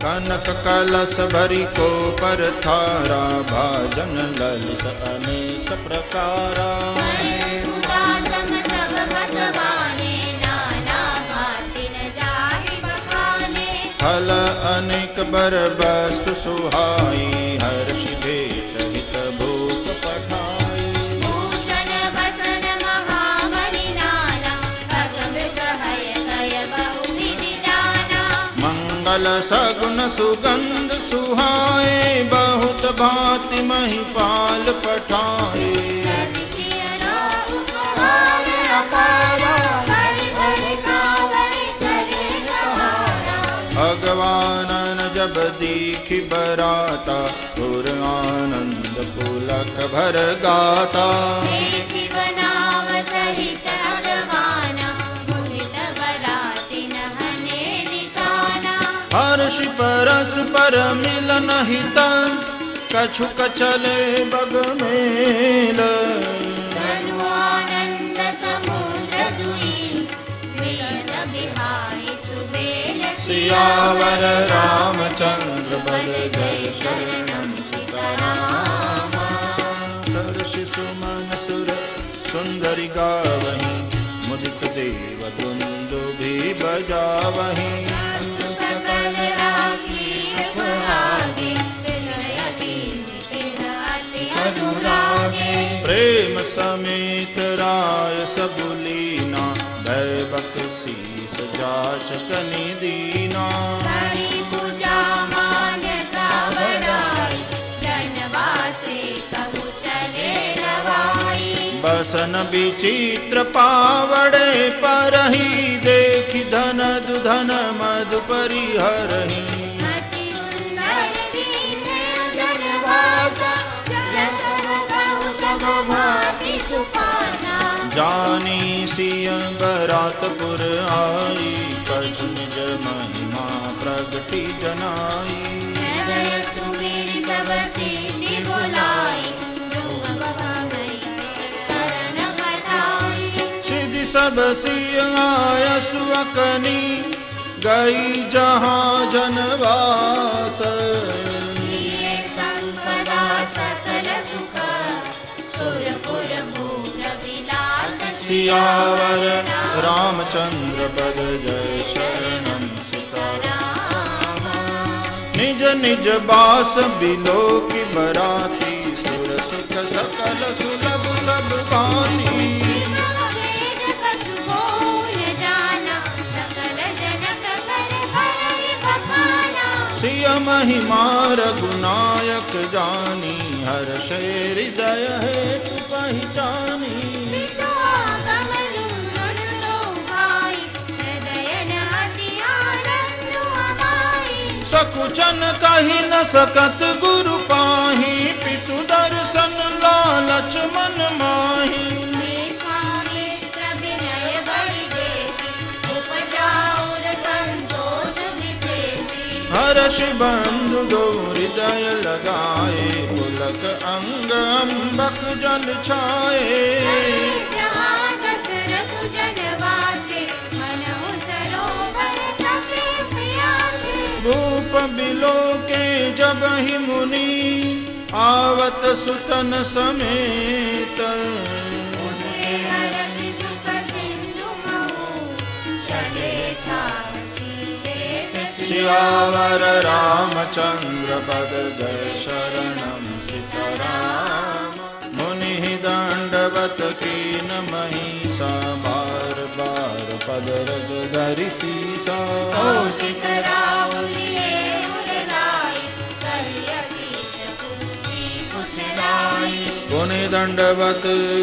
कनक कलश भरी को पर थारा, भाजन ललित अनेक प्रकारा। फल अनेक बर वस्तु सुहाई, हर्ष भेट हित भूप पठाई। भूषण बसन महामणि नाना, अगमृत हय कय बहुविधि जाना। मंगल सगुन सुगंध सुहाए, बहुत भांति महिपाल पठाए। भगवानन जब दीखि बराता, तुर आनंद पुलक भर गाता। देखि बनाव सहित अगवाना, मुदित बराति नहने निशाना। हर्षि परस पर मिलन हित, कछुक चले बग मेल। धनु आनंद समुद्र दुई, वेद बिहाई सुबेल सियावर रामचंद्र बल जय शरणम सीताराम। हर्षि सुमन सुर सुंदरी गावहीं, मुदित देव दुंदुभि बजावहीं। सकल राखी उपहागे, विनयति नितिन अति अनुरागे। प्रेम समेत राय सबुलीना, भैबक शीस जाचकनि दीना। हरि पूजा मान्यता बढ़ाई, जनवासे कहु चले लवाई। बसन विचित्र पावड़े परही, देखि धन दुधन मधु परिहरही। अति सुंदर दीने जनवासा, जसन कहु सब भांति सुखाना। जानी सिय बरातपुर आई, कछु निज महिमा प्रगति जनाई। हृदय सुमेरि सब सिद्धि बुलाई, ध्रुव भवाई शरण बढ़ाई। सिद्धि सब सिय आयसु अकनी, गई जहाँ जनवास। लिए संपदा सकल सुख, सुरपुर भोग विलास। सियावर रामचंद्र पद जय शरणम सीताराम। निज निज बास बिलो की बराती, सुर सुख सकल सुलभ सब भांति। वेद कछु बोल जाना, सकल जनक कर हरहि बखाना। सिय महिमा रघुनायक जानी, हर्षे हृदय हेतु पहचानी। बिनु आगमनु सुन लो भाई, हृदय न अति आनंद अमाई। सकुचन कहि न सकत गुरु पाही, पितु दर्शन लालच मन माही। विश्वामित्र विनय बड़ि देखि, उपजाउर संतोष विशेषी। हर्षि बंधु दो हृदय लगाए, पुलक अंग अम्बक जल छाए। जहाँ दशरथ जनवासे, मनहु सरोवर तपे प्यासे। भूप बिलो के जब ही मुनि, आवत सुतन समेत। उनके हरषि सुख सिंधु महु, चले ठाव सीलेत सियावर रामचंद्र पद जय शरणम सीताराम। मुनि दंडवत कीन महिषा, बार बार पद रग धरि सीसा। कौशिक राउलिए उरलाई, कहि असीस पूजी कुशलाई। पुनि दंडवत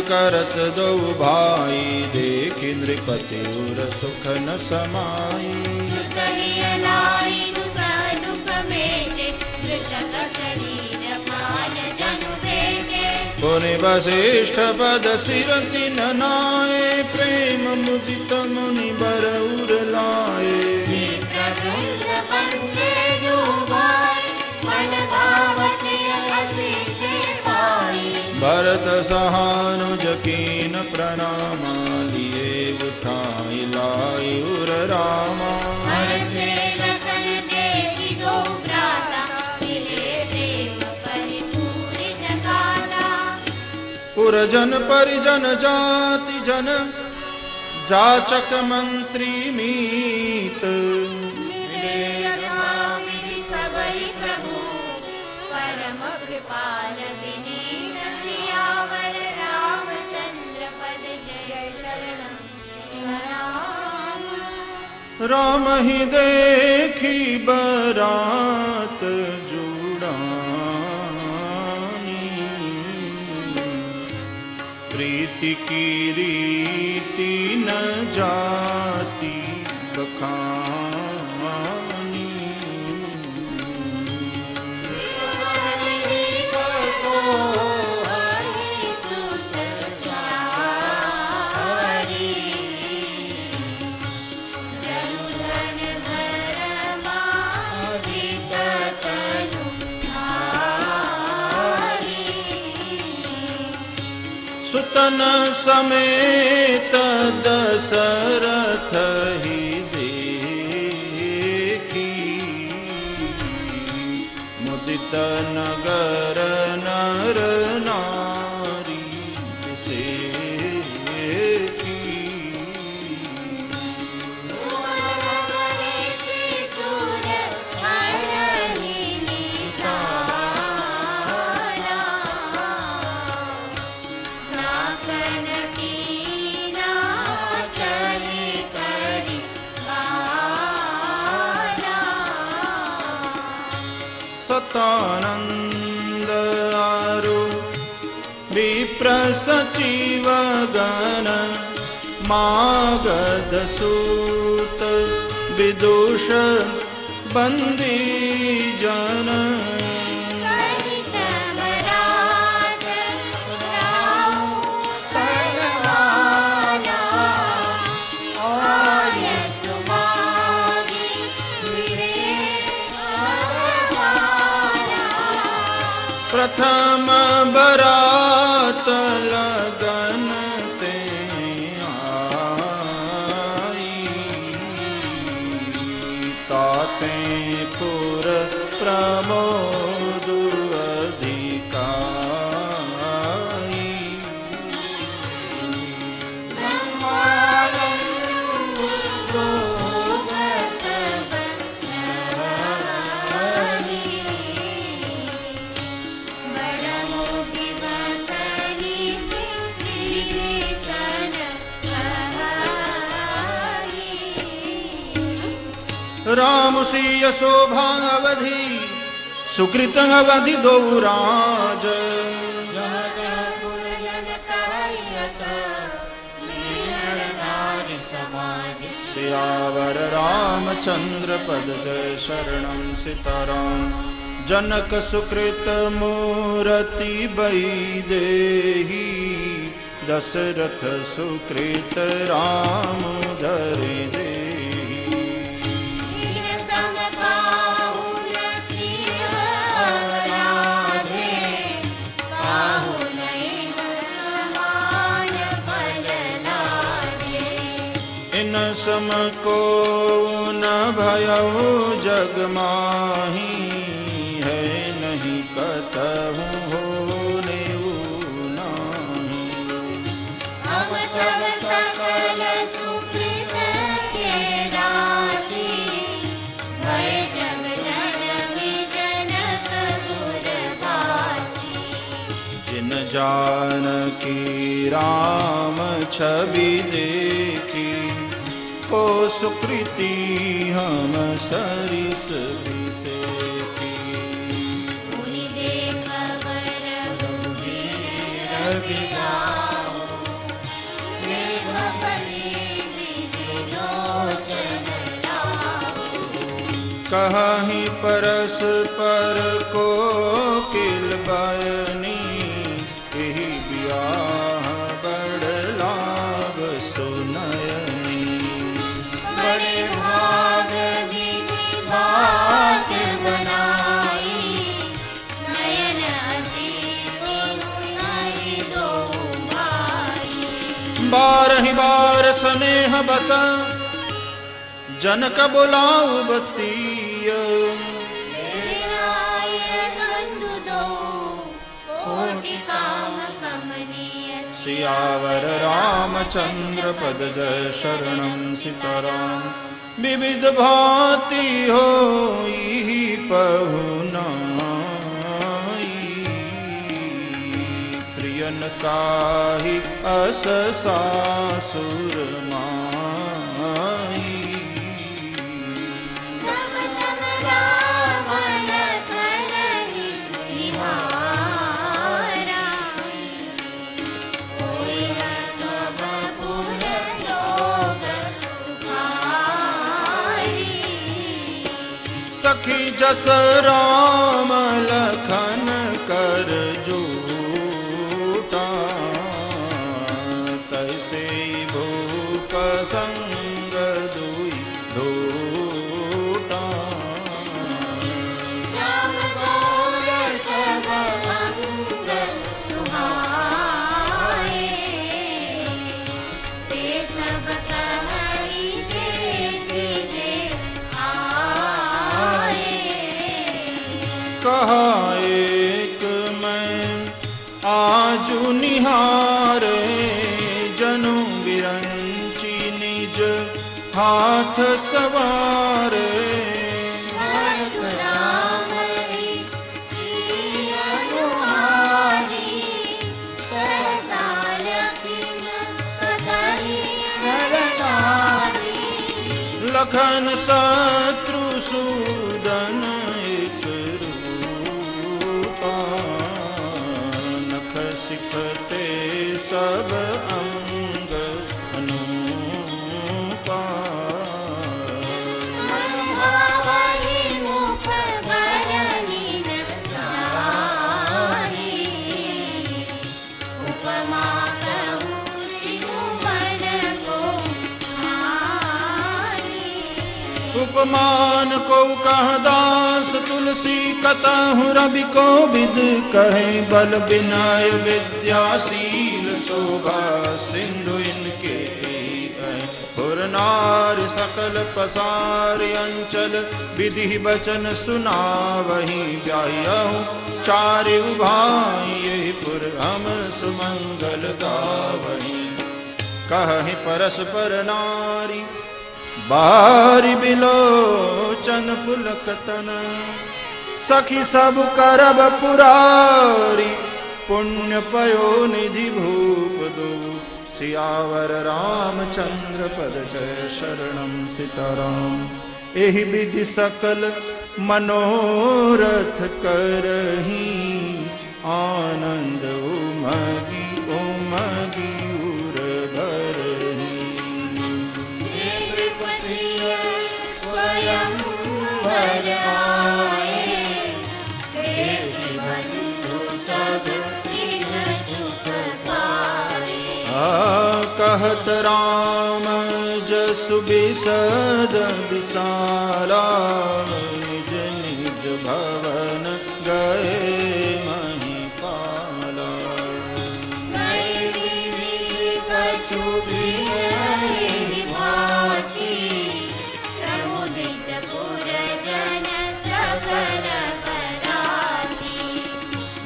करत दो भाई, देखि नृपति उर सुख न समाई। सुत ही अलाई दुसह दुख मेटे, मृतक शरीर मान जनु बेटे। पुनि वसिष्ठ पद सिर तिन नाए, प्रेम मुदित मुनि बर उर लाए। प्रवृंद पंखे जो भाई, मन भावते असीस पाई। भरत सहानुज कीन प्रणामा, लिए उठाई लाई उर रामा। हर्षे लखन देखि दो सुरजन परिजन जाति जन जाचक मंत्री मीत प्रभु परम कृपाल विनीत सियावर रामचंद्र पद जय शरणं सिया राम। राम ही देखी बरात जुड़ानी प्रीति की रीति न जाती बखानी सुतन समेत दशरथ ही देखी मुदित नगर नर नारी बिसेकी सतानंद आरु विप्र सचिव गण मागध सूत विदुष बंदी जन प्रथम बरात लगन ते आई ताते पुर प्रमोद अधिकारी राम सिय शोभा अवधि सुकृत अवधि दो राज सियावर रामचंद्र पद जय शरणं सीताराम। जनक सुकृत मूरति वैदेही दशरथ सुकृत राम धरि दे इन सम को न भयउ जग माही है नहीं कतहु होने नाही। हम सब सकल सुकृत के राशि भय जग जननी जनकपुर वासी। जिन जानकी राम छवि देखी को सुकृति हम सरित विसेकी। मुनि देख वर रघुवीर रविदाऊ, मेघफली विधिलोचन लाऊ। कहीं परस्पर को किल बयनी यही ब्याह बड़ लाभ सुनयनी। बड़े भाग विधि बात बनाई, नयन अति नहीं दो भाई। बारहि बार स्नेह बस जनक बुलाऊ बसीय। बंधु दो कोटि काम कमनीय, सियावर रामचंद्र पद जय शरणं सीताराम। विविध भांति होई पहुनाई, प्रियन काहि अस सासुर माई। सखी जस राम लखन कर जूटा, तैसे भूप संग दुई ढूटा। श्याम गौर सब अंग सुहाए, ते सब कहई जे कहा एक मैं आजु निहारे, जनु बिरंची निज हाथ सवारे। लखन शत्रु सूदन एक रूपा, नख सिखते सब अंग अनूपा। उपमान को कह दास तुलसी, कतहु रवि को विद कहे। बल विनय विद्याशील शोभा सिंधु इनके पुर नार सकल पसार अंचल। विधि वचन सुनावहि ब्याहु चारि भाई, यही पुर हम सुमंगल गावहि। कहि परस्पर नारी बारी बिलोचन पुलकतन, सखी सब करब पुरारी। पुण्य पयो निधि भूप दो, सियावर रामचंद्र पद जय शरणं सीताराम। एहि विधि सकल मनोरथ करही, आनंद उमगी उमगी उर भरही। स्वयं वर आए, देहि बंधु सब दीन सुख पाए। कहत राम जसु बिसद विशाला, निज निज भवन गए महिपाला। कछु भी भांति, प्रमुदित पुरजन सकल पराती।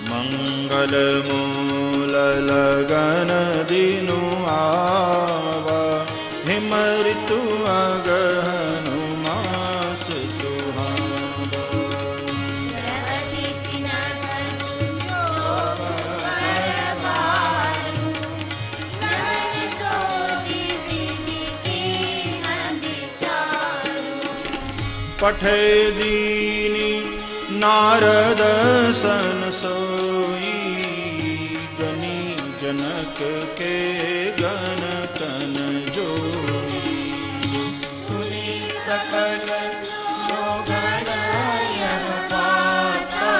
मंगल मूल लगन दिनु आवा, हिम ऋतु अगहनु मास सुहावा। प्रहति पिनकन शोभ परवारु, नयन सोति विधि कीन विचारु। पठे दीनी नारद सन सोई, गनी जनक के गण तन जोई। सुनि सकल लोगन यम पाता,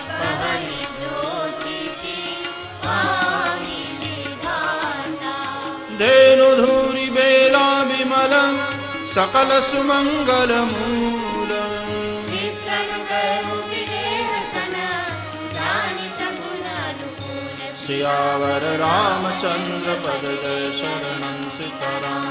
कहहि ज्योतिषी पाहि विधाता। धेनु धूरि बेला विमल, सकल सुमंगल मूल। विक्रम करहु विदेह सन, जानि सगुन अनुकूल। सियावर रामचंद्र पद जय शरणं सीताराम।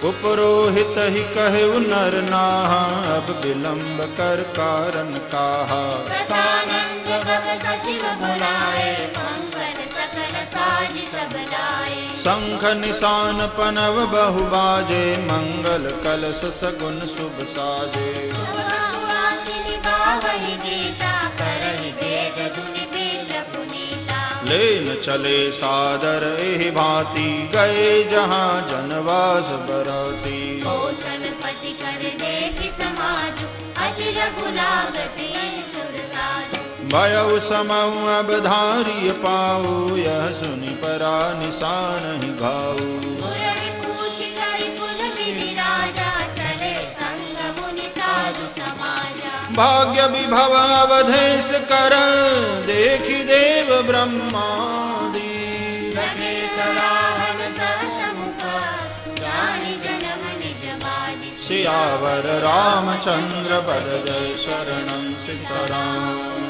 उपरोहित ही कहे नर नाहा, अब विलंब कर कारण काहा। सदानंद गप सचिव बुलाए, मंगल सकल साज सब लाए। शंख निशान पनव बहु बाजे, मंगल कलश सगुन शुभ साजे। सुहासिनी गावहि गीता, करहि वेद धुनि विप्र पुनीता। लेन चले सादर एहि भांति, गए जहाँ जनवास बराती। कौशलपति कर देखि समाजु, अति लघु लागत यहि सुर साजु। भयउ समउ अबधारिय पाऊ, यह सुनि परा निशान ही घाऊ। गुरवि पूछि करि कुल विधि राजा, चले संग मुनि साधु समाजा। भाग्य विभव अवधेश कर, देखि देव ब्रह्मादि। लगे सराहन सहस मुख, जानि जन्म निज बाजी। सियावर रामचंद्र पद जय शरणं सीताराम।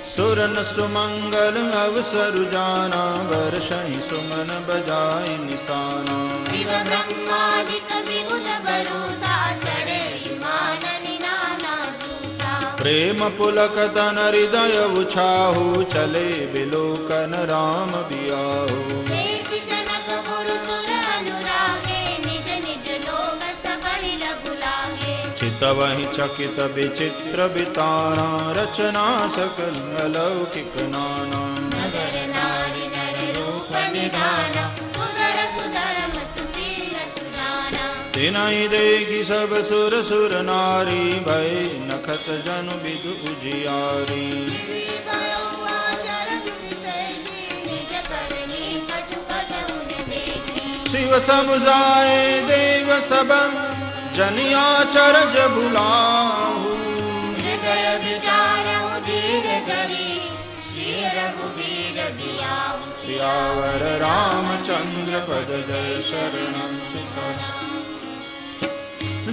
सुरन सुमंगल अवसरु जाना, वर्षहि सुमन बजाय निशाना। शिव ब्रह्मादिक विबुध बरूता, चढ़े विमान नाना जूता। प्रेम पुलक तन हृदय उछाहु, चले बिलोकन राम बियाहु। देखि जनक गुरु सुर अनुरागे, निज निज लोक सबहि लघु लागे। चितवहि चकित विचित्र बिताना, रचना सकल अलौकिक नाना। नगर नारी नर रूप निधाना, सुदर सुधर्म सुशील सुजाना। तिनहि देखि सब सुर सुर नारी, भय नखत जनु विदु उजियारी। भयो आचरण विशेषी, निज करनी कछु कतहु न देखी। शिव समुझाए देव सब, जनिया चरज बुलाहु। हृदय विचारहु धीर धरी, श्री रघुवीर बियाहु। सियावर रामचंद्र पद जय शरणं सीताराम।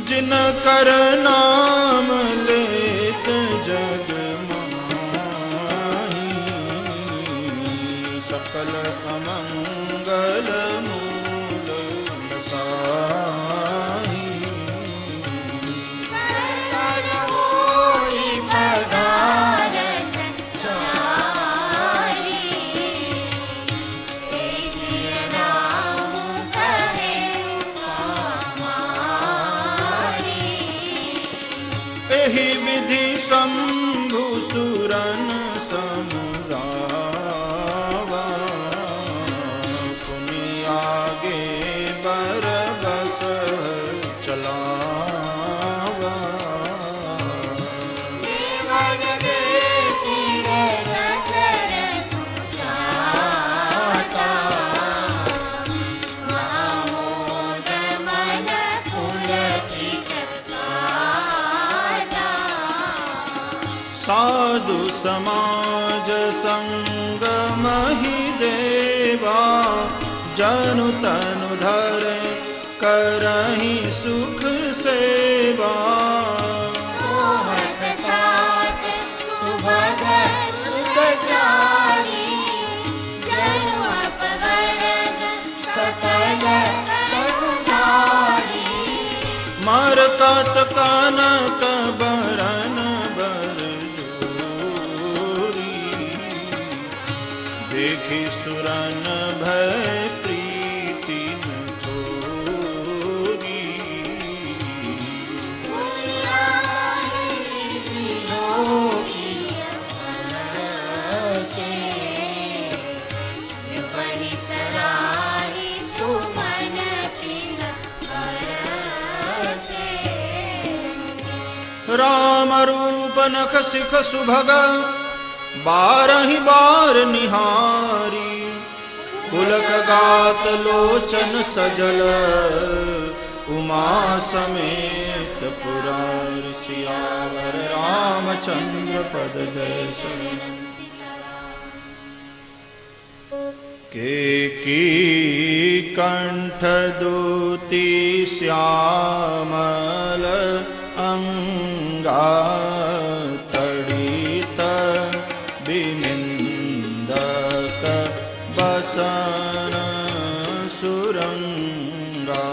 जिन कर नाम लेत जग माही, सकल अमंगल मूल नसाही। कर होई पधारत चारी, हे सिय राम कहे हमारी। एहि विधि शंभु सुरन समुझावा, पुनि आगे बरबस चलावा। देवन देखि दशरथ जाता, महामोद मन पुलकित गाता। साधु समाज संग महि देवा, जनु तनु धर करहि सुख सेवा। सोहत साथ सुभग सुत चारी, जनु अपवरद सकल तनुधारी। मरकत कनक बरन बर जोरी, देखि सुरन भय प्रीति न तोरी। राम रूप नख सिख सुभग, बारहि बार निहारी। पुलक गात लोचन सजल, उमा समेत पुरारी। सियावर रामचंद्र पद जय शरणं। केकी कंठ दूती श्यामल अंगा, तड़ित बिनिंदक बसन सुरंगा।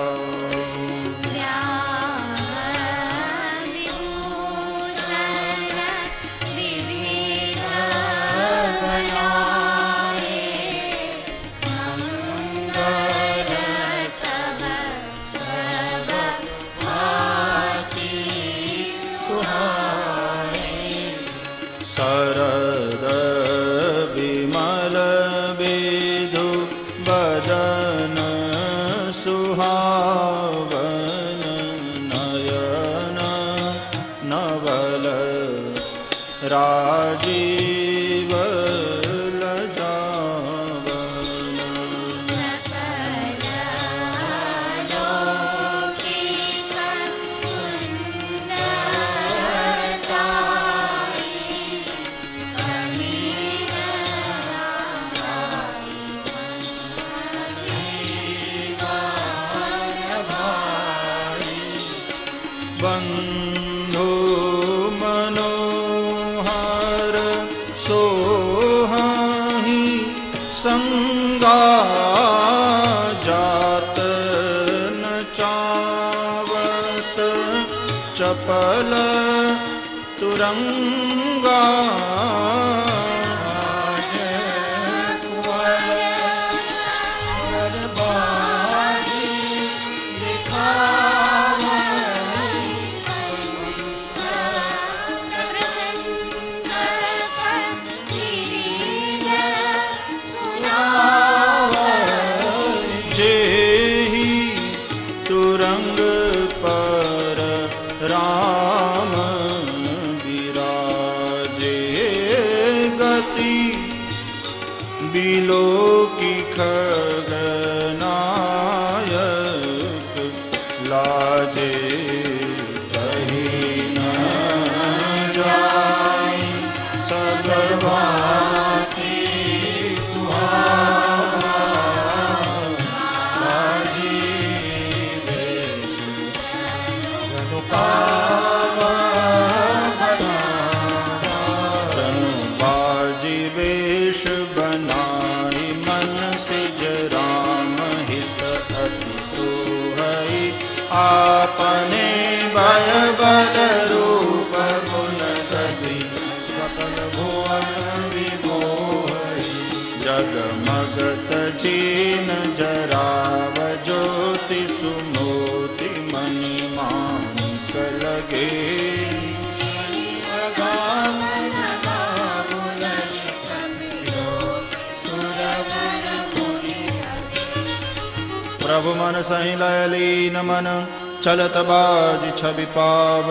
शरद विमल विधु बदन सुहावन नयन नवल राजीव बंधु मनोहर सोहाही संगा जात न चावत चपल तुरंगा तुरंग पर राम विराजे गति बिलो की खगनायक लाजे कहीं न जाए ससभाती बाजी वेश बनाई मन सिज राम हित अति सोहई आपने भय बल रूप गुण गति सकल भुवन विमोहई जगमगत जीन जराव ज्योति सुमोति मणि मानिक लगे प्रभु मन सही लय लीन मन चलत बाज छवि पाव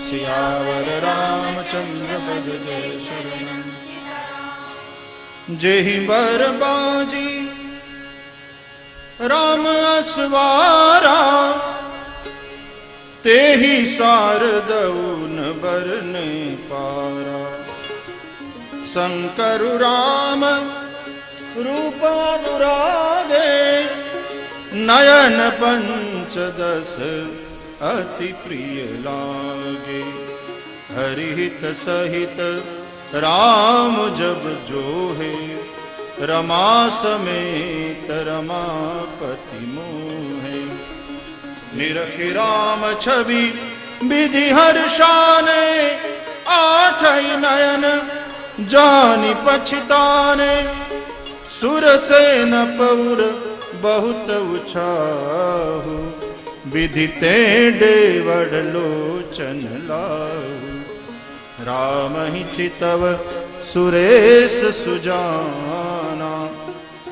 सियावर रामचंद्र पद जय शरण जेहि बर बाजी राम असवारा तेहि सारदउन बरने पारा शंकर राम रूप अनुरागे नयन पंचदश अति प्रिय लागे हरिहित सहित राम जब जोहे रमा समेत रमापति मोहे निरखि राम छवि विधि हर्षाने आठई नयन जानी पछताने सुरसेन पौर बहुत उछाहु विधि तेडे वडलोचन लाहु राम ही चितव सुरेश सुजाना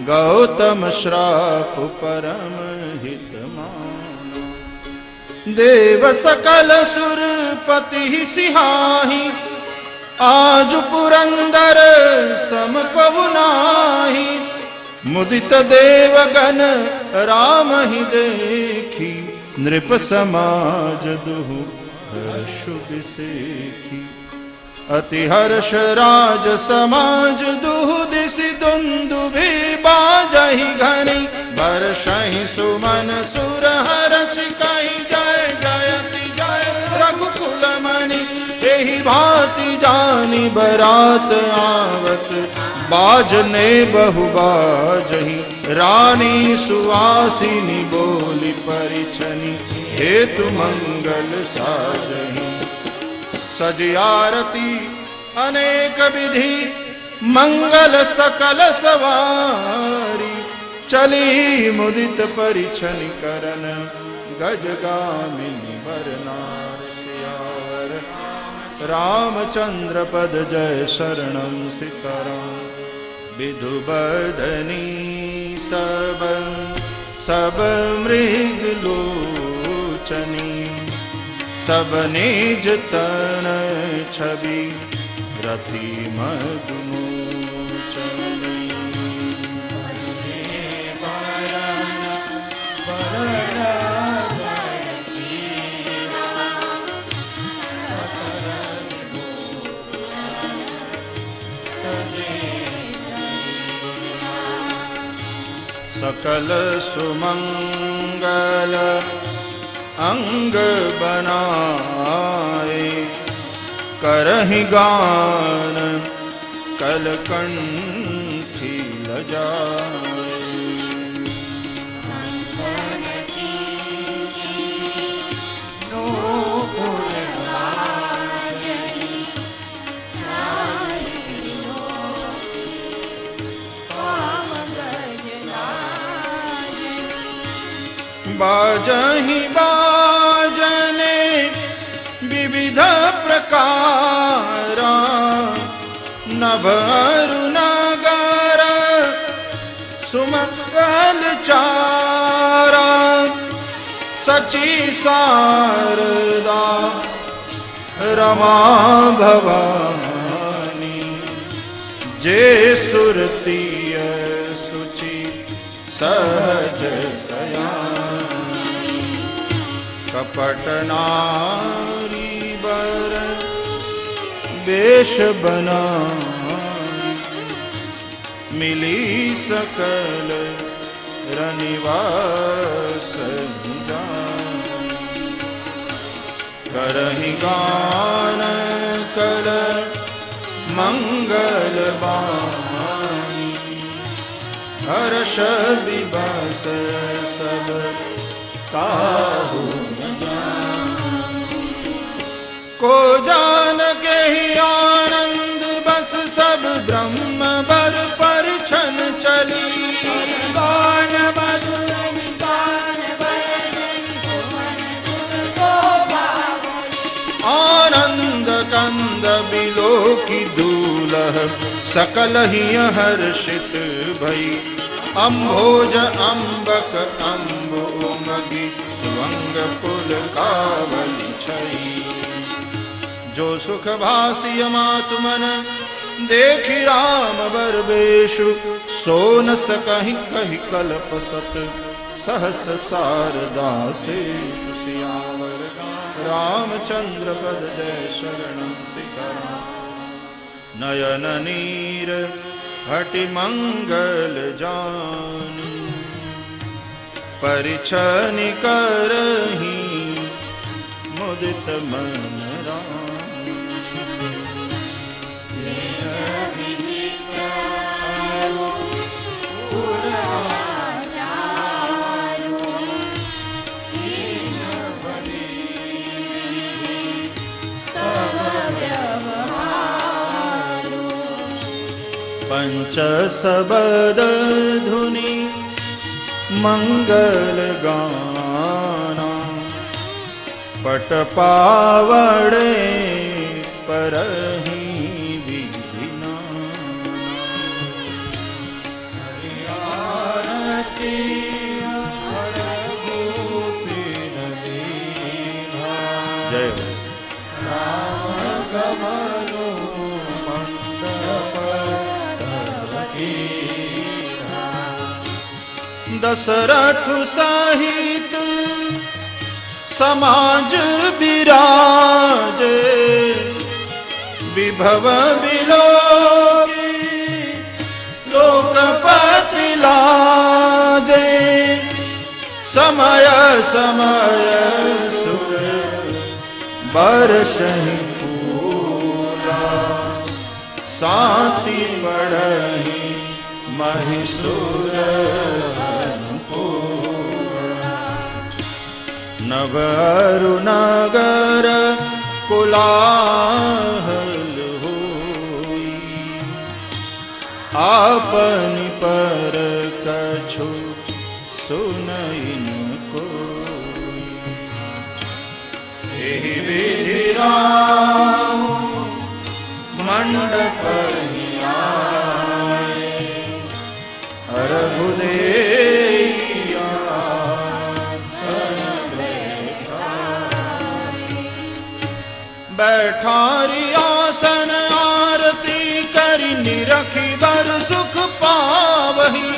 गौतम श्राप परम हित माना देव सकल सुरपति सिहाही आज पुरंदर सम कबु नाही मुदित देवगण राम ही देखी नृप समाज दुहु हर्ष विसेखी अति हर्ष राज समाज दुहु दिसि दुंदुभि बाजहि घनि बरसहि सुमन सुर हर्ष कहि जय जयति जय रघुकुल मणि एहि भांति जानी बरात आवत बाजने बहु बाजहि रानी सुवासिनी बोली परिछनि हेतु मंगल साजहि सज आरती अनेक विधि मंगल सकल सवारी चली मुदित परिछन करन गजगामिनी वरनार प्यार रामचंद्र पद जय शरणं सीताराम विधु बदनी सब मृग लोचनी सब निज तन छवि रति मधुमोचनी सकल सुमंगल अंग बनाए करहि गान कलकंठी लजाए बाजहि बाजने विविध प्रकार नभ अरु नगर सुमंगल चारा सची शारदा रमा भवानी जे सुरतीय सुचि सहज सयानी कपट नारी बर वेश बनाई मिली सकल रनिवास जाई करहि गान कल मंगल बानी हर्ष विबस सब काहू को जान के ही आनंद बस सब ब्रह्म बर पर छन चली गान मधुर निशान आनंद कंद बिलो की दूलह सकल ही हर्षित भई अम्भोज अम्बक अम्ब उमगी सुवंग पुल कावली छई जो सुख भासिय मातु मन देखि राम बर बेशु सो न सकहि कहि कल्प सत सहस शारदा शेषु सियावर रामचंद्र पद जय शरणं सीताराम नयन नीर हटि मंगल जानी परिछनि करहि मुदित मन पंच सबद धुनि मंगल गाना पट पावड़े परहि विधि नाना जय राम गमनो दशरथ सहित समाज विराजे विभव बिलो लोकपति लाजे समय समय सुर बरसहि फूला शांति बढ़हि महिषुर नभ अरु नगर कोलाहल होई आपनि पर कछु सुनई न कोई एहि विधि राम मंडप ही आए, रघुदेइया बैठारी आसन आरती करी निरखी बर सुख पावही,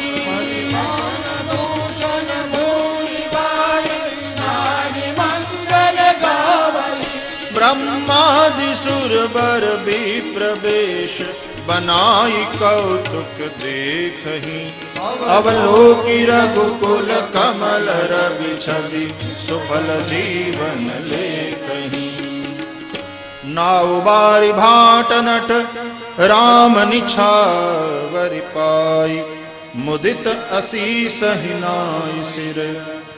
ब्रह्मादि सुर बर भी प्रवेश बनाई कौतुक देखही, अवलोकी रघुकुल कमल रवि छवि सुफल जीवन लेखही। नाउ बारी भाट नट राम निछावर पाई, मुदित असीस हिनाय सिर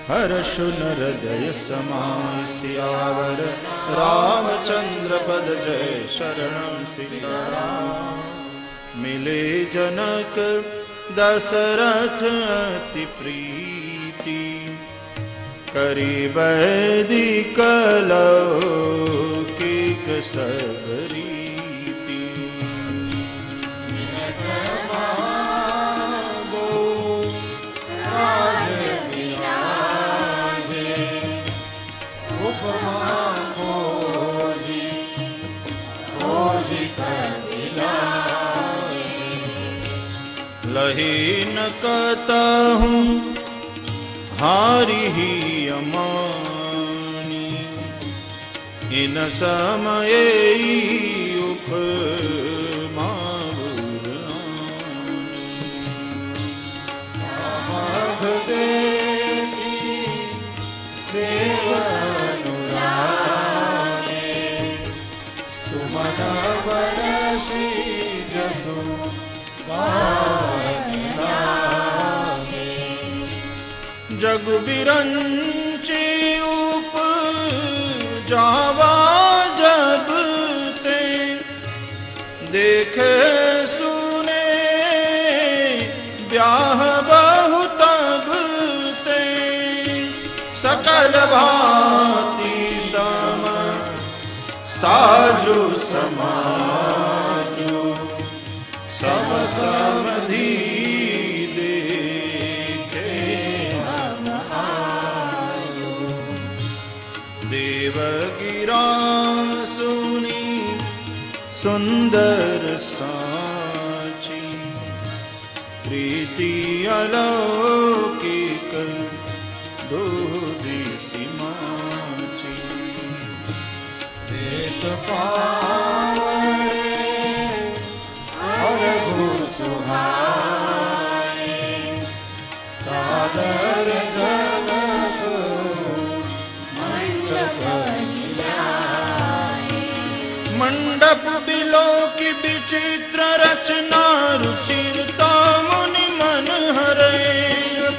हर्ष हृदय समाय, सियावर रामचंद्र पद जय शरणं सीताराम। मिले जनक दशरथ अति प्रीति, करी वैदिक लौकिक सब रीति। लही न कतहूँ हारी ही अमानी, इन समय उपमा समध देती देव अनुरागे, सुमन बरसी जसु जग बिरंची उप जावा जब ते, देखे सुने ब्याह बहु तब ते, सकल भांति सम साजु समाजु, सब समधि देवगिरा सुनी सुंदर साची, प्रीति अलौकिक दोदिसी माची। देत पावड़े अरघु सुहाए, सादर जनक मंडप बिलो की विचित्र रचना, रुचिरता मुनि मन हरे।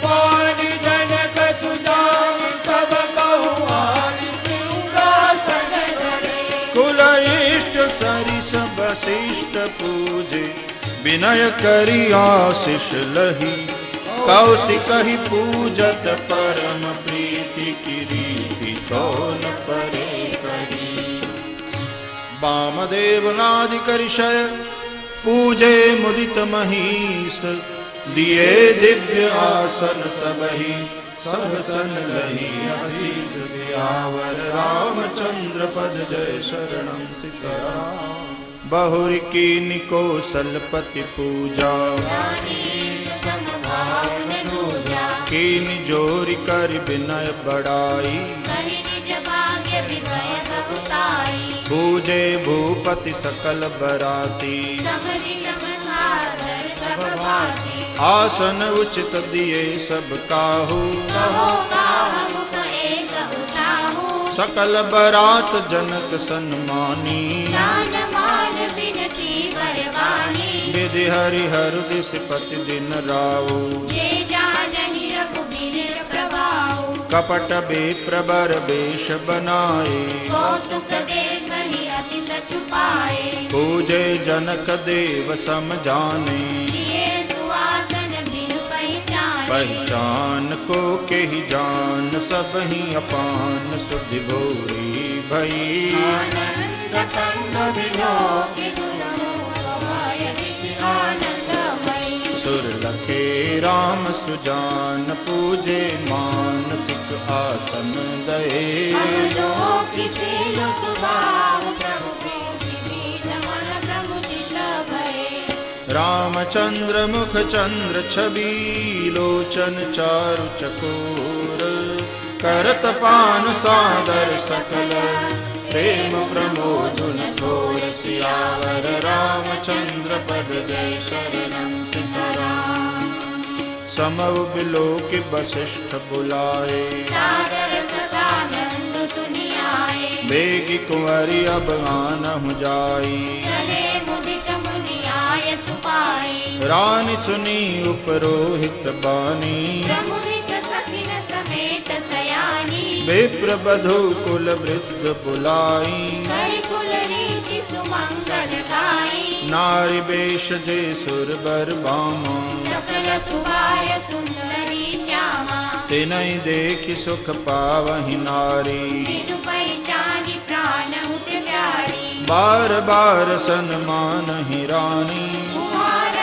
पानी जनक सुजान सब कहुआनि सिंहासन धरे, कुल इष्ट सरिस वशिष्ठ पूजे, विनय करी आशीष लही, कौशिक ही पूजत परम प्रीति की रीति कौन परे करी। वामदेव नादि करिषय पूजे मुदित महीस, दिए दिव्य आसन सबही सब सन लही, आशीष सियावर रामचंद्र पद जय शरणं सीताराम। बहुरी कीनि कौशलपति पूजा, कीनि जोरी कर विनय बड़ाई, पूजे भूपति सकल बराती, आसन उचित दिए सब काहू, सकल बरात जनक सन्मानी, विधि हरि हरदिस पति दिन राऊ, कपट विप्रबर वेश बनाए, पूजे जनक देव सम जाने, पहचान को के ही जान सब ही अपान सुधि भोरी भई आनंद कंद विलोक दुर्मोहमाय ऋषि आनंदमयी सुर लखे राम सुजान पूजे मानसिक आसन दये अवलोक शील स्वभाव प्रभु के विविध मन प्रमुदित भये रामचंद्र मुख चंद्र छवि लोचन चारु चकोर करत पान सादर सकल प्रेम प्रमोदुन थोर सियावर रामचंद्र पद जय शरणम सीताराम समव बिलोक वशिष्ठ बुलाए सादर सदानंद सुनियाए बेगी कुंवरी अब आनहु जाई चले मुदित मुनियाय सुपाई रानी सुनी उपरोहित बानी प्रमुदित सखिन समेत सयानी विप्र बधु कुल वृद्ध बुलाई हरि कुल रीति सुमंगल गाई नारी बेश जे सुर बर बामा सकल सुबार सुंदरी श्यामा तिनहि देखि सुख पावहि नारी बिनु पहचानी प्राण उत प्यारी बार बार सन्मानहि रानी कुमार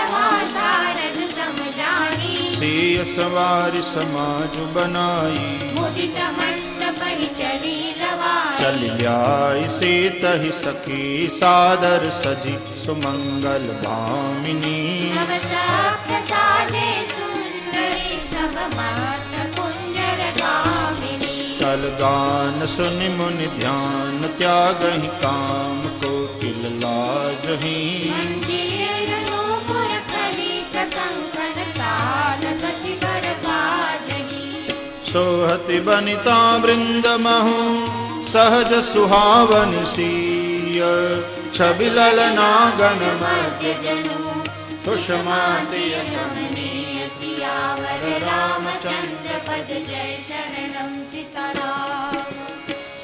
शारद समझानी सिय सवारी समाज बनाई मुदित मंडप ही चली लवाई चल आई सीतहि सखी सादर सजी सुमंगल भामिनी नव सप्त साजे सुंदरी सब मात कुंजर गामिनी कल गान सुनि मुनि ध्यान त्यागहि काम को किल लाजहि मंजीर नूपुर कली कंकन ताल गति बर बाजही सोहति बनिता वृंद महु सहज सुहावनि सीय छवि ललना गण मध्य जनु सुषमाति कमनीय सियावर रामचंद्र पद जय शरणम सीताराम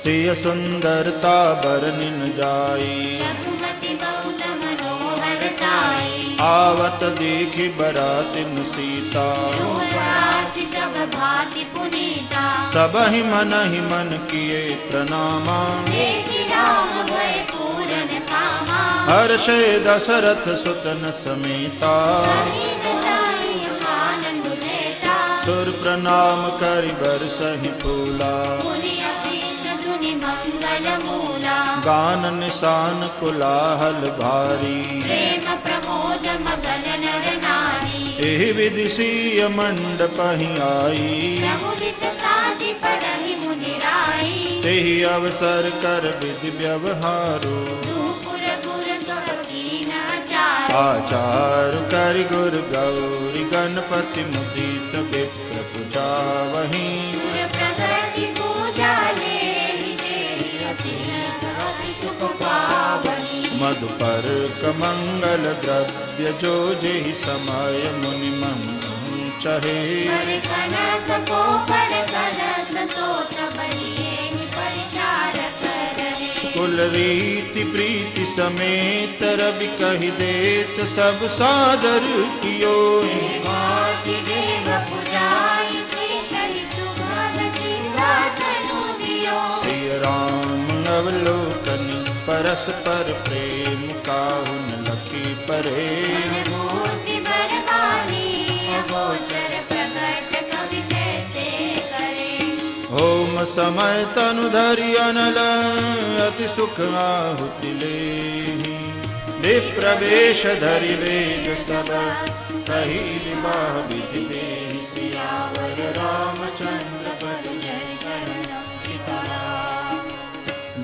सिय सुंदरता बरनिन जाई लघुमति बहुत मनोहरताई आवत देखि बरातिन सीता रूपराशि सब भांति पुनीता सबहि मनहि मन किए प्रणामा देखि राम भय पूरन कामा हर्षे दशरथ सुतन समेता कहि बधाई आनंद लेता सुर प्रणाम करि बरसहि फूला मुनि असीस धुनि मंगल मूला गान निशान कुलाहल भारी प्रेम प्रमोद मगन नर नारी एहि विधि सिय मंडपहि आई प्रमुदित साधि पढ़हि मुनि राई तेहि अवसर कर विधि व्यवहारो दूपुर गुर सुरकीन आचार आचार करि गुर गौरी गणपति मुदित विप्र पूजावहि सुर प्रगति पूजा लेहि देहि असीस अति सुख पावहि मधुपर कमंगल द्रव्य जो जेहि समय मुनि मंगु चहे पर कनक कोपर कलश सोत बलिए परिचार करहे कुल रीति प्रीति समेत रवि कहि देत सब सादर कियो माति देव पुजाई श्री कहि सुभग सिंहासन दियो सिय राम अवलोकनि परस्पर प्रेम काहुन लखी परे अनुभूति बरबानी अगोचर प्रगट कवि कैसे करे होम समय तनु धरि अनल अति सुख आहुति लेहि विप्रवेश धरि वेद सब कही विवाह विधि देहि सियावर रामचंद्र पद जय शरणम सीताराम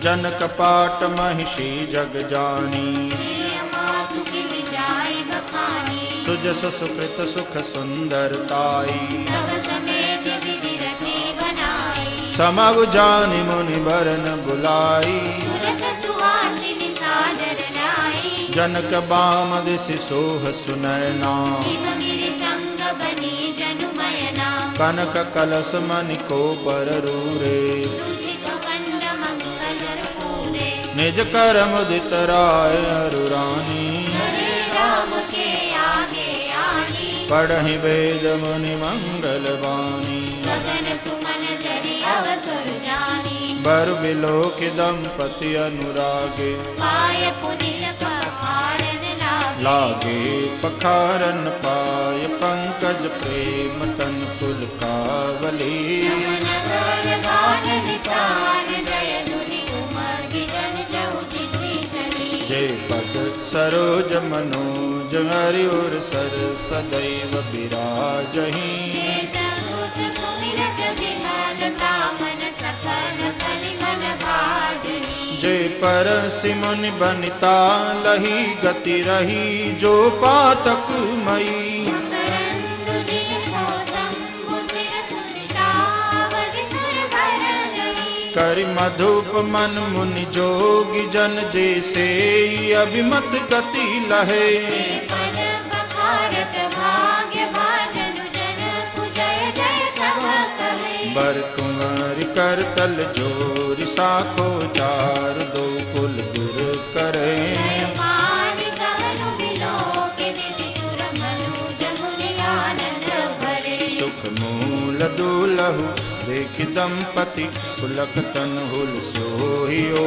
जनक पाट महिषी जग जानी श्री मातु की विजाई बखानी सुजस सुकृत सुख सुंदरताई सब समेत विधि रचे बनाई समव जानि मुनि बरन बुलाई सुरत सुहासिनी सादर लाई जनक बाम दिसि सोह सुनैना हिमगिरि संग बनी जनुमयना कनक कलश मनि को पर रूरे सूचि सुगंध मंगल पूरे निज कर मुदित राय अरु रानी हरे राम के आगे आनी पढ़हि वेद मुनि मंगल वाणी गगन सुमन जरि अवसर जानी बर बिलोक दंपति अनुरागे पाय पुनित पखारन लागे पखारन पाय पंकज प्रेम तन पुल कावली नगर गान निशान जय धुनि उमर गिरन चहुति श्री शनि जय पद सरोज मनोज हरि और सर सदैव विराजहि जय संस्कृत सुमिरत विमलता मन सकल कलिमल भाजनी जय पर सिमुनि बनिता लही गति रही जो पातक मई मकरंद जिनको शंभु सिर सुनितावत सुर भरणी करि मधुप मन मुनि जोगी जन जैसे अभिमत गति लहे पद बखारत भाग्य भाजनु जन पूजय जय सब कहे बर कुंवर कर तल जोरि साखो चार दो कुल गुर करे मान कहनु बिलोक विधि सुर मनुज मुनि आनंद भरे सुख मूल दूलहु देख दंपति पुलक तन हुल सोहियो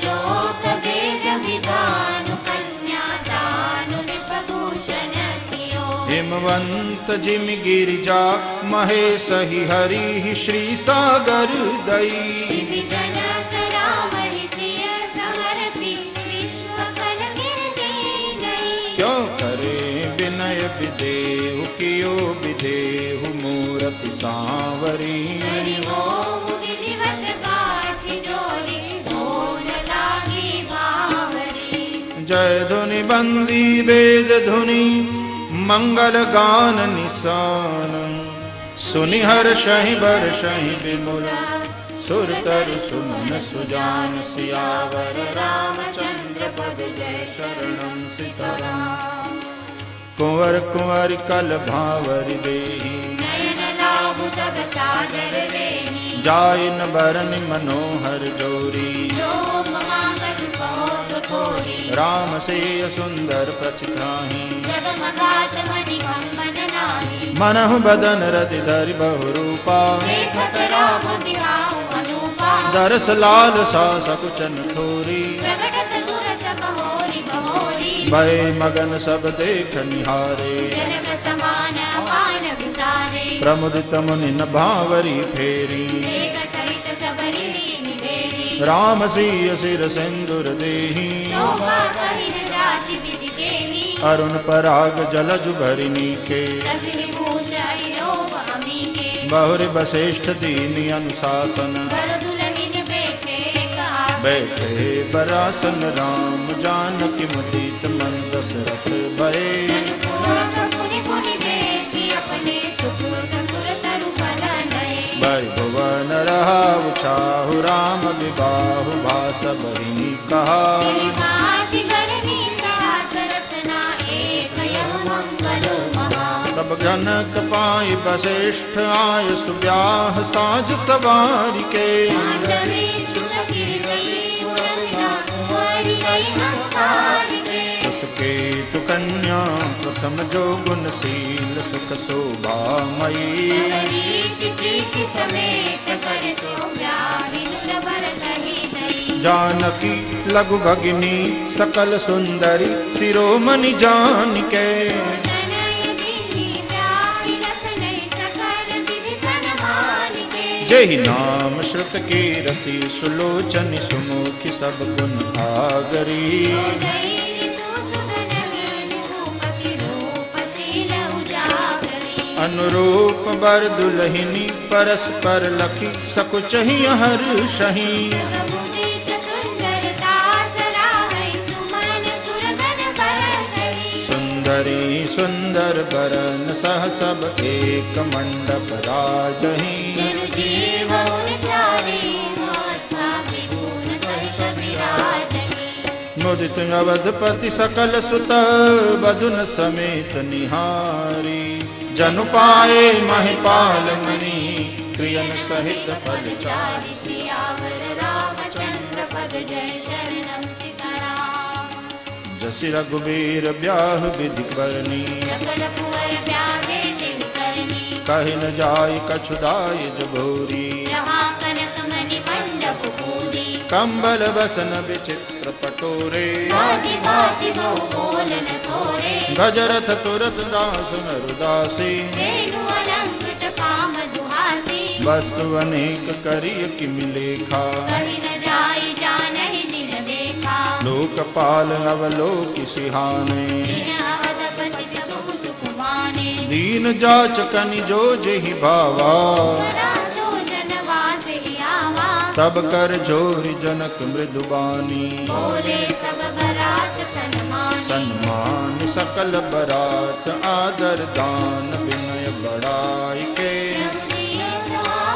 लोक वेद विधान कन्या दानु विभूषण कियो हिमवंत जिम गिरिजा महेश ही हरि श्री सागर दई दिव्य जनक राम ऋषिय समर्पि विश्व कल कीर्ति गई क्यों करे विनय विदेहु कियो विदेहु मूरति सांवरी हरि ओम विधिवत पाठ जोरि ढोल लागी भावरी जय धुनि बंदी वेद धुनि मंगल गान निशान सुनि हर्षहि बर्षहि विमुल सुर तरु सुमन सुजान सियावर रामचंद्र पद जय शरणं सीताराम कुंवर कुंवर कल भावर देहि नयन लाभु सब सादर लेहि जाय न बरन मनोहर जोरी लोक मांगसु कहो सो थोरी राम से सुंदर प्रचिताहि जगमगात मणि कंबन नाही मनहु बदन रति धरि बहुरूपा देखत राम बिहाउ अनूपा दरस लाल सा सकुचन थोरी प्रगटत दुरत बहोरी बहोरी भय मगन सब देख निहारे जनक समान अपान विसारे प्रमुदित मुनि न भावरी फेरी देख सहित सबरी दीन बेरी राम सिय सिर सिंदूर देहि शोभा कहि न जाति विधि केहि अरुण पराग जलज भरि नीके ससि विभूष हरिलोभ अमीके बहुरि वशिष्ठ दीनि अनुशासन वर दुलहिन बैठे एक आसन बैठे बरासन राम जानकी मुदित मन दशरथ भये जनपूरक पुनि पुनि देखि अपने सुकृत सुर तरु फल नये भय भुवन रहाउ छाहु राम विबाहु भास बहिनी कहा भांति करनी साथ रसना एक यह मंगल महा तब जनक पाई वशिष्ठ आय सुब्याह साज सवारी के मांडवी सुत कीर्ति उर्मिला कुंवरी गई हंकारी के उसके तु कन्या प्रथम जो गुणशील सुख शोभा मयी रीति प्रीति समेत कर सो व्याहिनुर भरतहि दई जानकी लघु भगिनी सकल सुंदरी शिरोमणि जान के तनय दीनी प्राहि रख नहीं सकल विधि सन्मान के जहि नाम श्रुत कीरति सुलोचनि सुमुखि सब गुण आगरी गई ऋतु सुदन भूपति रूप शील उजागरी अनुरूप बर दुलहिनी परस्पर लखी सकुचहि हर्षहि मुदित सुंदरता सराहै सुमन सुरगन बरसहि सुंदरी सुंदर बरन सह सब एक मंडप राजहि जनु जीव उचारे अवस्था विभून सहित विराजहि मुदित अवधपति सकल सुत बधुन समेत निहारी जनु पाए महिपाल मणि क्रियन सहित फल चारि सियावर रामचंद्र पद जय शरणं सीताराम जसि रघुबीर ब्याह विधि करनी, सकल कुंवर ब्याहे तिहु करनी। कहि न जाय कछुदाय जबोरी, रहा कनक मणि मंडप पूरी। कंबल बसन विचित्र पटोरे, भांति भांति बहु बोलन थोरे। गजरथ तुरत दास नरुदासी, तेनु अलंकृत काम दुहासी। वस्तु अनेक करिय किमि लेखा, कहि न जाय जानहि जिन देखा। लोकपाल अवलोकि सिहाने, दीन अवधपति सब सुख माने। दीन जाचकनि जो जेहि भावा, करासो जनवास ही आवा। तब कर जोरि जनक मृदुबानी, बोले सब बरात सन्मानी। सन्मान सकल बरात आदर दान विनय बड़ाई के,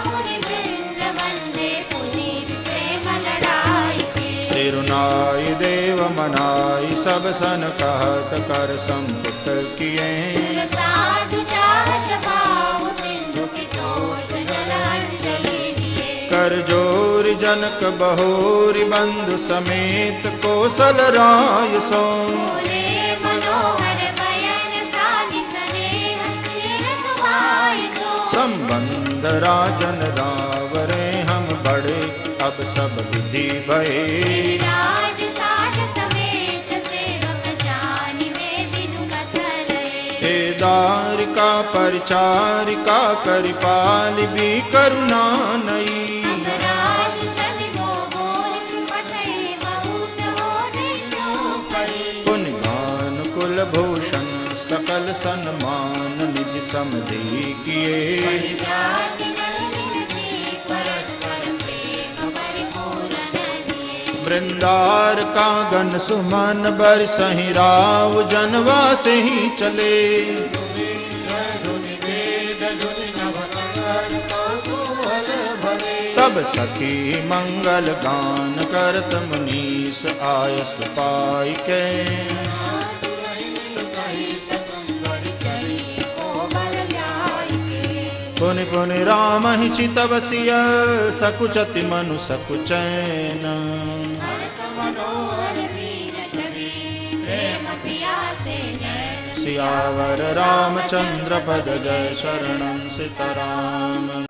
मुनि वृंद वंदे पुनि प्रेम लड़ाई के। सिरुनाई देव मनाई सब सन कहत कर संपुट किए, सुर साधु चाहत भाव सिंधु के तोष जल अंजलि दिए। कर जोरि जनक बहोरि बंधु समेत कौशल राय सो, बोले मनोहर बयन साधि स्नेह सिर सुभाय सो। संबंध राजन रावरे हम बड़े अब सब विधि भये, राज साज समेत सेवक जानि में बिनु कथलये। हे दारिका परिचारिका करिपाल भी करुणा नई, अपराध छवि वो बोल पठे बहुत होने चौपई। पुण्यवान कुल भूषण सकल सन्मान निज समधि किए, जाति जननी थी परस्पर प्रेम परिपूर्ण दिए। वृंदार का गण सुमन बर सही राव जनवा से ही चले, तब सखी मंगल गान करत मुनीस आय सुपाई के, पुनि पुनि राम ही चितव सिय सकुचति मनु सकुचैन, मनोहर वीर छवि प्रेम पियासे नैन। सियावर रामचंद्र पद जय शरणं सीताराम।